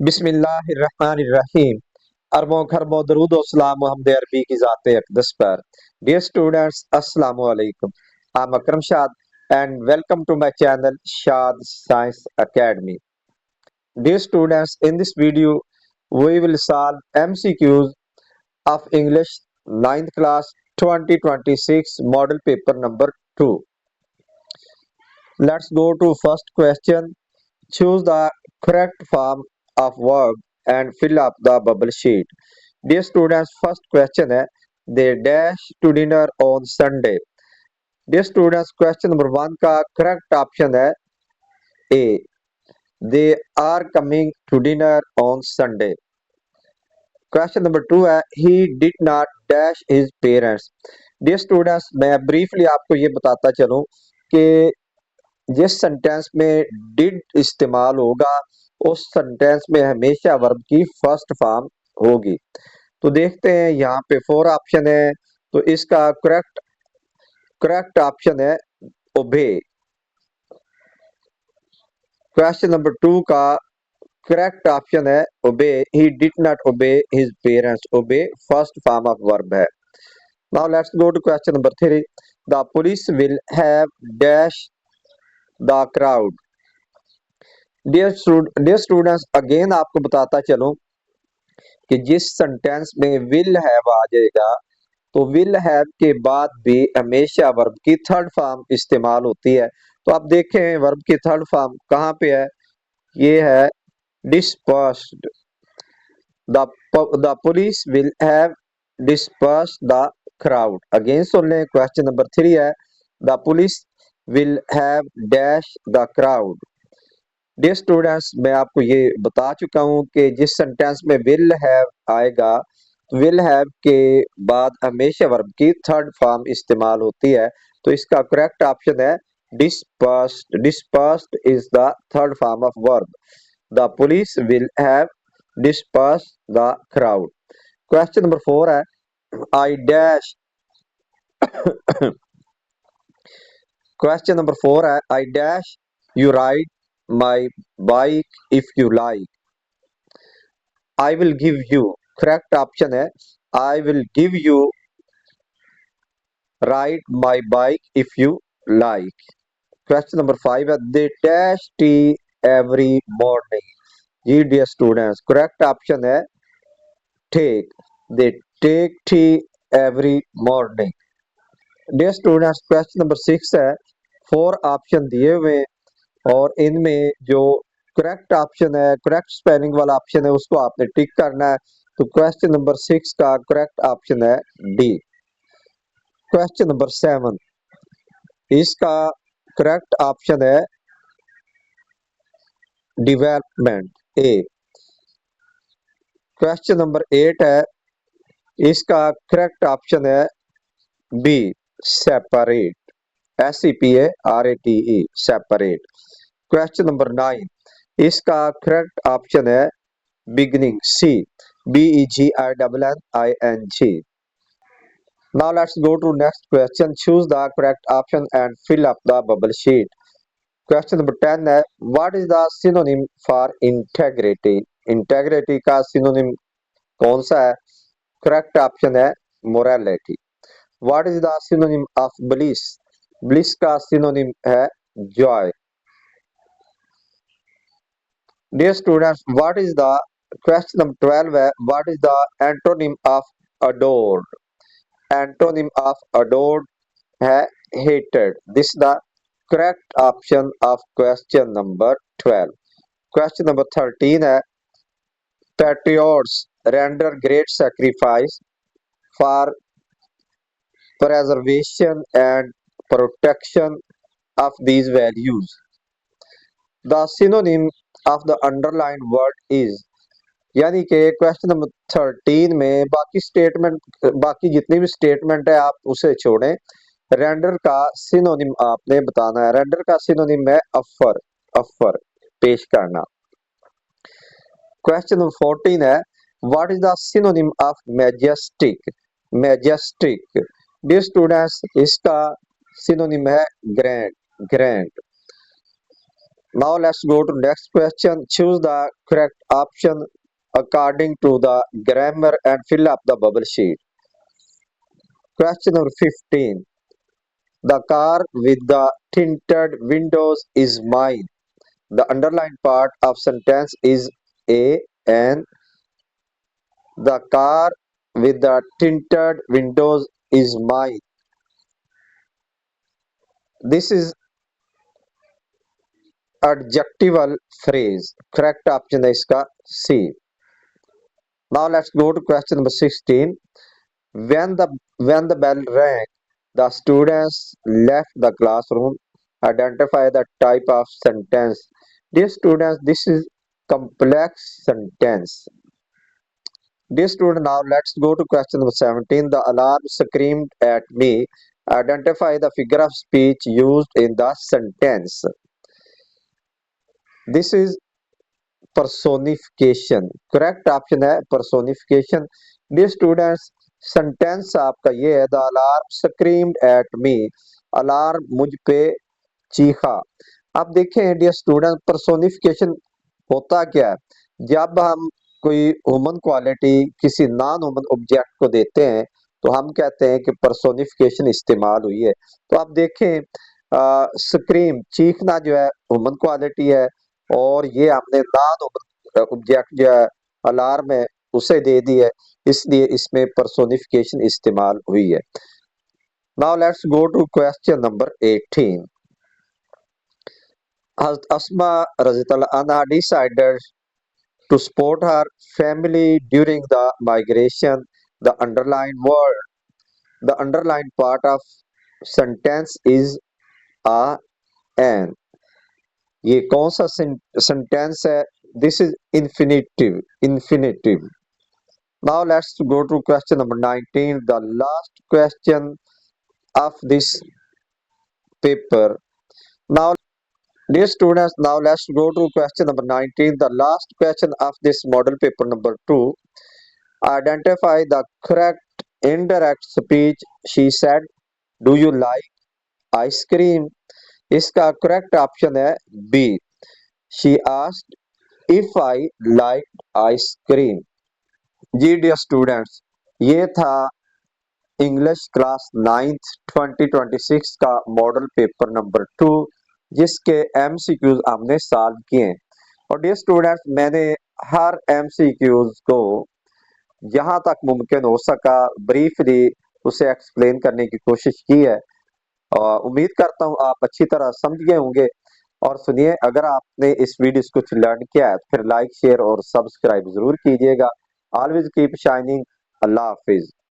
बिस्मिल्लाहिर्रहमानिर्रहीम। अरबों खरबों दरूद व सलाम मोहम्मद अरबी की ज़ाते अक़दस पर। Dear students, Assalamu alaikum. I'm Akram Shad and welcome to my channel Shad Science Academy. Dear students, in this video we will solve MCQs of English 9th class 2026 model paper number 2. Let's go to first question. Choose the correct form of verb and fill up the bubble sheet. Dear students, first question है they dash to dinner on Sunday. Dear students, question number 1 का correct option है A. They are coming to dinner on Sunday. Question number 2 है he did not dash his parents. Dear students, मैं briefly आपको ये बताता चलूं कि जिस सेंटेंस में डिड इस्तेमाल होगा उस सेंटेंस में हमेशा वर्ब की फर्स्ट फॉर्म होगी। तो देखते हैं यहाँ पे 4 ऑप्शन है, तो इसका करेक्ट ऑप्शन है ओबे। क्वेश्चन नंबर 2 का करेक्ट ऑप्शन है obey. He did not obey his parents. Obey first form of verb है। Now let's go to question number 3। The police will have dash the crowd. Dear students, again आपको बताता चलूं कि जिस sentence में will have आ जाएगा तो will have के बाद भी हमेशा वर्ब की थर्ड फॉर्म इस्तेमाल होती है। तो आप देखें वर्ब की थर्ड फॉर्म कहाँ पे है, ये है dispersed. The police will have dispersed the crowd. Again सुन लें, क्वेश्चन नंबर 3 है the police will have dash the crowd. Dear students, मैं आपको ये बता चुका हूँ कि जिस सेंटेंस में विल हैव आएगा तो विल हैव के बाद हमेशा वर्ब की थर्ड फॉर्म इस्तेमाल होती है। तो इसका करेक्ट ऑप्शन है dispersed. Dispersed is the third form of verb. The police will have dispersed the crowd. Question number 4 है आई डैश। क्वेश्चन नंबर 4 है I dash you ride my bike if you like. I will give you, correct option है I will give you ride my bike if you like. Question number 5 है they dash tea every morning. Ji dear students, correct option है take. They take tea every morning. Dear students, question number 6 है 4 option दिए हुए और इनमें जो correct option है, correct spelling वाला ऑप्शन है, उसको आपने टिक करना है। तो क्वेश्चन नंबर 6 का करेक्ट ऑप्शन है डी। क्वेश्चन नंबर 7, इसका करेक्ट ऑप्शन है डेवलपमेंट ए। क्वेश्चन नंबर 8 है, इसका करेक्ट ऑप्शन है B separate. SEPARATE separate. Question number 9, इसका करेक्ट ऑप्शन है beginning C BEGINNING। Now let's go to next question. Choose the correct option and fill up the bubble sheet. Question number 10 है what is the synonym for integrity. Integrity का synonym कौन सा है? Correct option है morality. What is the synonym of bliss. Bliss का synonym है joy. Dear students, what is the question number 12 है what is the antonym of adored. Antonym of adored है hated. This the correct option of question number 12। Question number 13 है patriots render great sacrifice for preservation and protection of these values. The synonym of the underlined word is, यानी कि question number 13 में बाकी जितनी भी statement है आप उसे छोड़ें। रेंडर का सिनोनिम आपने बताना है। रेंडर का सिनोनिम है अफर। अफर पेश करना। क्वेश्चन नंबर 14 है what is the synonym of majestic. Majestic dear students, इसका सिनोनिम है grand. Grand. Now let's go to next question. Choose the correct option according to the grammar and fill up the bubble sheet. Question number 15. The car with the tinted windows is mine. The underlined part of sentence is A, and the car with the tinted windows is mine. This is adjectival phrase. Correct option है इसका C. Now let's go to question number 16. When the bell rang, the students left the classroom. Identify the type of sentence. Dear students, this is complex sentence. Dear student, now let's go to question number 17. The alarm screamed at me. Identify the figure of speech used in the sentence. This is personification. Correct option है personification. Dear students, sentence आपका ये है, the alarm screamed at me. Alarm मुझ पे चीखा. अब देखें dear student, personification होता क्या है? जब हम कोई ह्यूमन क्वालिटी किसी नॉन ह्यूमन ऑब्जेक्ट को देते हैं तो हम कहते हैं कि पर्सोनिफिकेशन इस्तेमाल हुई है. तो आप देखें, स्क्रीम चीखना जो है ह्यूमन क्वालिटी है, और ये हमने नॉन ऑब्जेक्ट जो है अलार्म है उसे दे दी है, इसलिए इसमें पर्सोनिफिकेशन इस्तेमाल हुई है. Now let's go to question number 18. Asma Razitullah Anha decided to support her family during the migration. The underlined part of sentence is a an. ये कौन सा सेंटेंस है? This is infinitive. Now let's go to question number 19, the last question of this paper. Now, dear students, now let's go to question number 19, the last question of this model paper number 2. Identify the correct indirect speech. She said, do you like ice cream? इसका correct option है B. She asked if I liked ice cream. जी dear students, ये था English class 9th 2026 का model paper number 2, जिसके MCQs हमने solve किए हैं. और डियर स्टूडेंट्स, मैंने हर एमसीक्यूज को जहां तक मुमकिन हो सका ब्रीफली उसे एक्सप्लेन करने की कोशिश की है. उम्मीद करता हूं आप अच्छी तरह समझ गए होंगे. और सुनिए, अगर आपने इस वीडियो से कुछ लर्न किया है तो फिर लाइक शेयर और सब्सक्राइब जरूर कीजिएगा. Always keep shining. अल्लाह हाफिज.